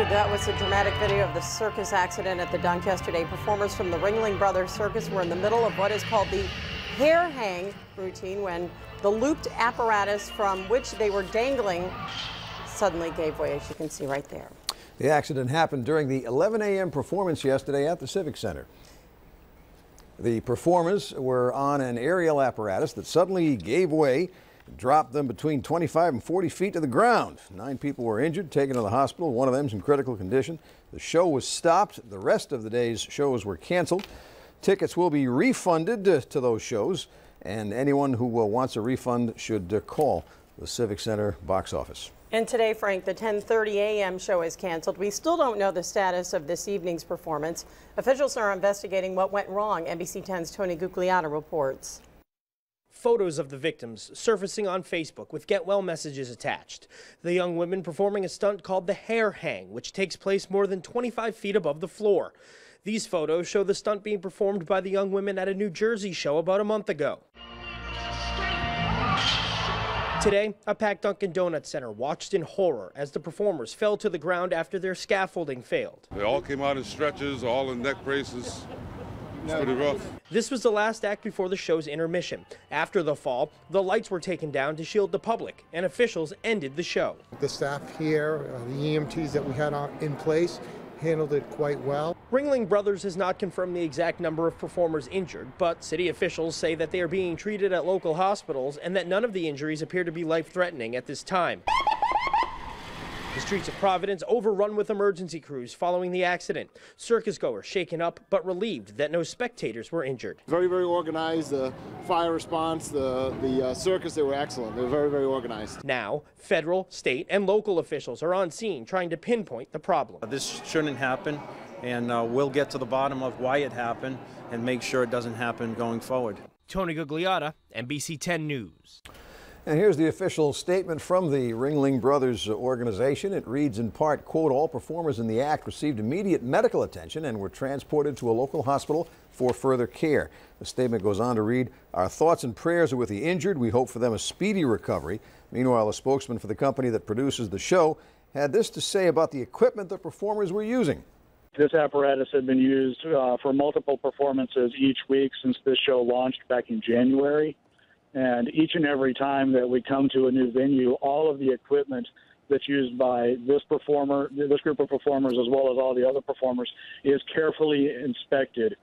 That was a dramatic video of the circus accident at the dunk yesterday. Performers from the Ringling Brothers Circus were in the middle of what is called the hair hang routine when the looped apparatus from which they were dangling suddenly gave way, as you can see right there. The accident happened during the 11 a.m. performance yesterday at the Civic Center. The performers were on an aerial apparatus that suddenly gave way, dropped them between 25 and 40 feet to the ground. 9 people were injured, taken to the hospital. One of them is in critical condition. The show was stopped. The rest of the day's shows were canceled. Tickets will be refunded to those shows, and anyone who wants a refund should call the Civic Center box office. And today, Frank, the 10:30 a.m. show is canceled. We still don't know the status of this evening's performance. Officials are investigating what went wrong. NBC 10's Tony Gugliotta reports. Photos of the victims surfacing on Facebook with get well messages attached. The young women performing a stunt called the hair hang, which takes place more than 25 feet above the floor. These photos show the stunt being performed by the young women at a New Jersey show about a month ago. Today, a packed Dunkin' Donuts Center watched in horror as the performers fell to the ground after their scaffolding failed. They all came out in stretchers, all in neck braces. It's pretty rough. This was the last act before the show's intermission. After the fall, the lights were taken down to shield the public, and officials ended the show. The staff here, the EMTs that we had in place, handled it quite well. Ringling Brothers has not confirmed the exact number of performers injured, but city officials say that they are being treated at local hospitals and that none of the injuries appear to be life-threatening at this time. The streets of Providence overrun with emergency crews following the accident. Circus goers shaken up but relieved that no spectators were injured. Very, very organized. The fire response, the circus, they were excellent. They were very, very organized. Now, federal, state, and local officials are on scene trying to pinpoint the problem. This shouldn't happen, and we'll get to the bottom of why it happened and make sure it doesn't happen going forward. Tony Gugliotta, NBC 10 News. And here's the official statement from the Ringling Brothers organization. It reads in part, quote, all performers in the act received immediate medical attention and were transported to a local hospital for further care. The statement goes on to read, our thoughts and prayers are with the injured. We hope for them a speedy recovery. Meanwhile, a spokesman for the company that produces the show had this to say about the equipment the performers were using. This apparatus had been used for multiple performances each week since this show launched back in January. And each and every time that we come to a new venue, all of the equipment that's used by this performer, this group of performers, as well as all the other performers, is carefully inspected